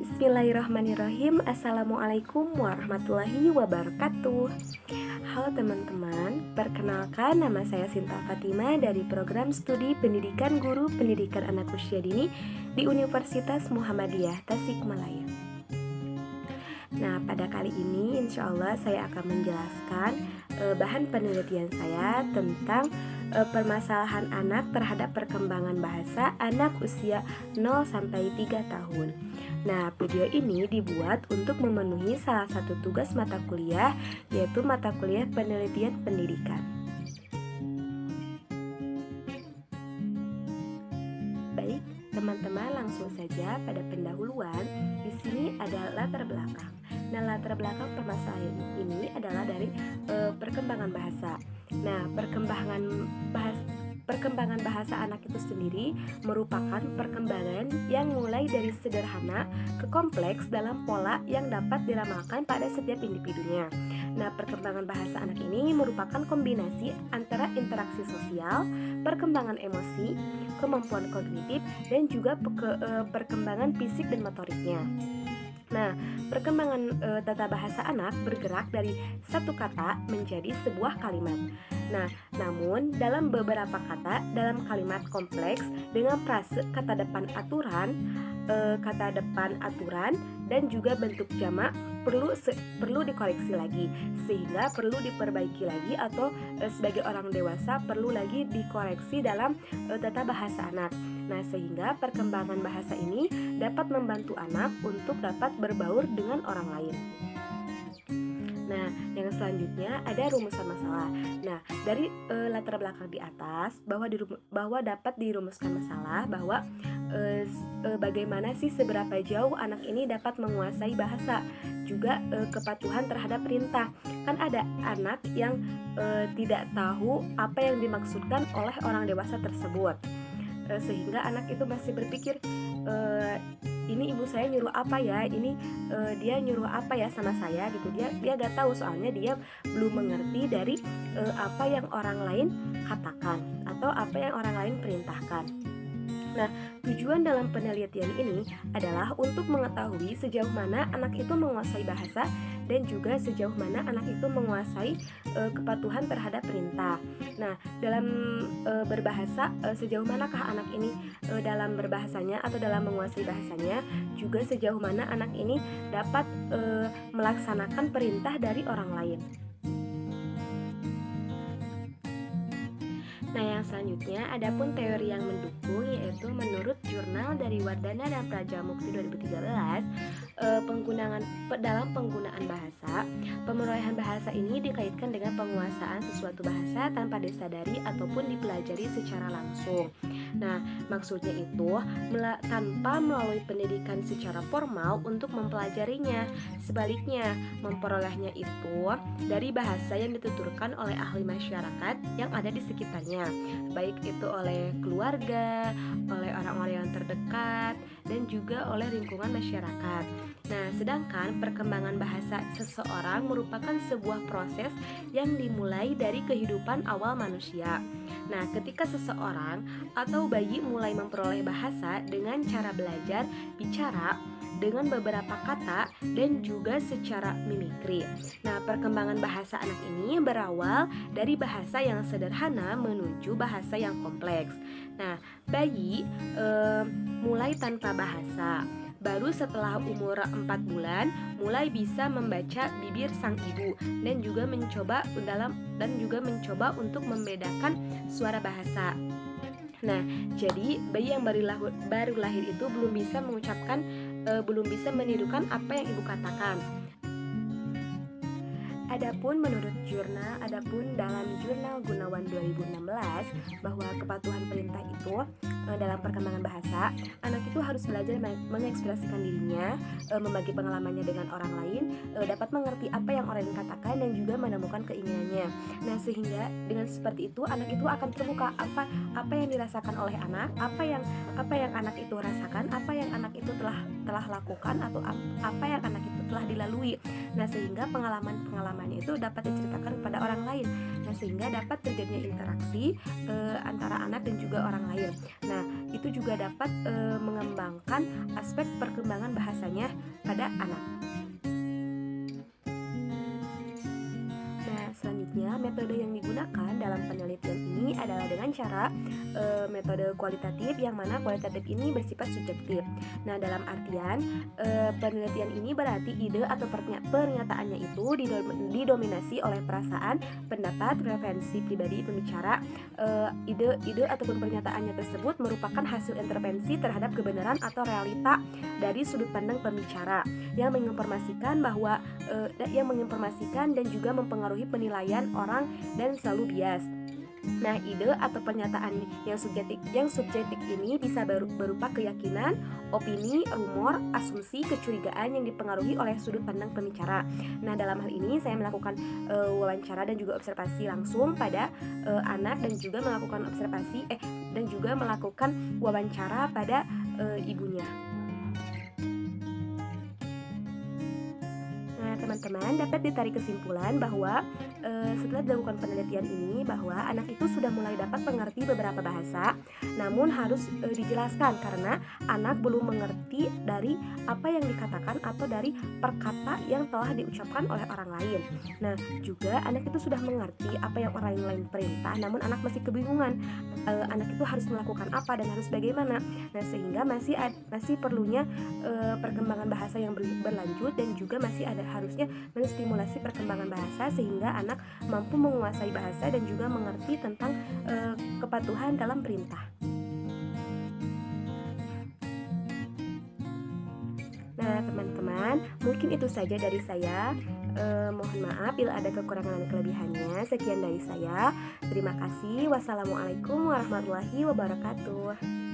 Bismillahirrahmanirrahim. Assalamualaikum warahmatullahi wabarakatuh. Halo teman-teman, perkenalkan nama saya Sinta Fatima dari program studi pendidikan guru pendidikan anak usia dini di Universitas Muhammadiyah Tasikmalaya. Nah, pada kali ini insya Allah saya akan menjelaskan bahan penelitian saya tentang permasalahan anak terhadap perkembangan bahasa anak usia 0-3 tahun. Nah, video ini dibuat untuk memenuhi salah satu tugas mata kuliah, yaitu mata kuliah penelitian pendidikan. Baik, teman-teman, langsung saja pada pendahuluan. Di sini ada latar belakang. Nah, latar belakang permasalahan ini adalah dari perkembangan bahasa. Nah, perkembangan bahasa anak itu sendiri merupakan perkembangan yang mulai dari sederhana ke kompleks dalam pola yang dapat diramalkan pada setiap individunya. Nah, perkembangan bahasa anak ini merupakan kombinasi antara interaksi sosial, perkembangan emosi, kemampuan kognitif, dan juga perkembangan fisik dan motoriknya. Nah, perkembangan tata bahasa anak bergerak dari satu kata menjadi sebuah kalimat. Nah, namun dalam beberapa kata dalam kalimat kompleks dengan frase kata depan aturan dan juga bentuk jamak perlu dikoreksi lagi, sehingga perlu diperbaiki lagi atau sebagai orang dewasa perlu lagi dikoreksi dalam tata bahasa anak. Nah, sehingga perkembangan bahasa ini dapat membantu anak untuk dapat berbaur dengan orang lain. Nah, yang selanjutnya ada rumusan masalah. Nah, dari latar belakang di atas bahwa dapat dirumuskan masalah bahwa bagaimana sih seberapa jauh anak ini dapat menguasai bahasa, juga kepatuhan terhadap perintah. Kan ada anak yang tidak tahu apa yang dimaksudkan oleh orang dewasa tersebut, sehingga anak itu masih berpikir, ini ibu saya nyuruh apa ya, ini dia nyuruh apa ya sama saya gitu. Dia gak tahu, soalnya dia belum mengerti dari apa yang orang lain katakan atau apa yang orang lain perintahkan. Nah, tujuan dalam penelitian ini adalah untuk mengetahui sejauh mana anak itu menguasai bahasa dan juga sejauh mana anak itu menguasai kepatuhan terhadap perintah. Nah, dalam berbahasa, sejauh manakah anak ini dalam berbahasanya atau dalam menguasai bahasanya, juga sejauh mana anak ini dapat melaksanakan perintah dari orang lain. Nah, yang selanjutnya ada pun teori yang mendukung, yaitu menurut jurnal dari Wardana dan Prajamukti 2013, dalam penggunaan bahasa, pemerolehan bahasa ini dikaitkan dengan penguasaan sesuatu bahasa tanpa disadari ataupun dipelajari secara langsung. Nah, maksudnya itu tanpa melalui pendidikan secara formal untuk mempelajarinya. Sebaliknya, memperolehnya itu dari bahasa yang dituturkan oleh ahli masyarakat yang ada di sekitarnya, baik itu oleh keluarga, oleh orang-orang yang terdekat, dan juga oleh lingkungan masyarakat. Nah, sedangkan perkembangan bahasa seseorang merupakan sebuah proses yang dimulai dari kehidupan awal manusia. Nah, ketika seseorang atau bayi mulai memperoleh bahasa dengan cara belajar bicara dengan beberapa kata dan juga secara mimikri. Nah, perkembangan bahasa anak ini berawal dari bahasa yang sederhana menuju bahasa yang kompleks. Nah, bayi mulai tanpa bahasa. Baru setelah umur 4 bulan mulai bisa membaca bibir sang ibu dan juga mencoba untuk membedakan suara bahasa. Nah, jadi bayi yang baru lahir itu belum bisa menirukan apa yang ibu katakan. Adapun dalam jurnal Gunawan 2016 bahwa kepatuhan perintah itu dalam perkembangan bahasa, anak itu harus belajar mengekspresikan dirinya, membagi pengalamannya dengan orang lain, dapat mengerti apa yang orang lain katakan dan juga menemukan keinginannya. Nah, sehingga dengan seperti itu anak itu akan terbuka apa yang dirasakan oleh anak, apa yang anak itu rasakan, apa yang anak itu telah telah lakukan atau apa yang anak itu telah dilalui. Nah, sehingga pengalamannya itu dapat diceritakan kepada orang lain. Nah, sehingga dapat terjadinya interaksi antara anak dan juga orang lain. Nah, itu juga dapat mengembangkan aspek perkembangan bahasanya pada anak. Nah, selanjutnya metode yang digunakan dalam penelitian ini adalah dengan cara metode kualitatif, yang mana kualitatif ini bersifat subjektif. Nah, dalam artian penelitian ini berarti ide atau pernyataannya itu didominasi oleh perasaan, pendapat, referensi pribadi pembicara. Ide ataupun pernyataannya tersebut merupakan hasil intervensi terhadap kebenaran atau realita dari sudut pandang pembicara yang menginformasikan dan juga mempengaruhi penilaian orang dan selalu bias. Nah, ide atau pernyataan yang subjektif ini bisa berupa keyakinan, opini, rumor, asumsi, kecurigaan yang dipengaruhi oleh sudut pandang pembicara. Nah, dalam hal ini saya melakukan wawancara dan juga observasi langsung pada anak dan juga melakukan wawancara pada ibunya. Nah, teman-teman dapat ditarik kesimpulan bahwa setelah dilakukan penelitian ini bahwa anak itu sudah mulai dapat mengerti beberapa bahasa, namun harus dijelaskan karena anak belum mengerti dari apa yang dikatakan atau dari perkata yang telah diucapkan oleh orang lain. Nah, juga anak itu sudah mengerti apa yang orang lain perintah, namun anak masih kebingungan. Anak itu harus melakukan apa dan harus bagaimana. Nah, sehingga masih perlunya perkembangan bahasa yang berlanjut dan juga masih harusnya menstimulasi perkembangan bahasa sehingga anak mampu menguasai bahasa dan juga mengerti tentang kepatuhan dalam perintah. Nah, teman-teman, mungkin itu saja dari saya. Mohon maaf bila ada kekurangan dan kelebihannya. Sekian dari saya. Terima kasih. Wassalamualaikum warahmatullahi wabarakatuh.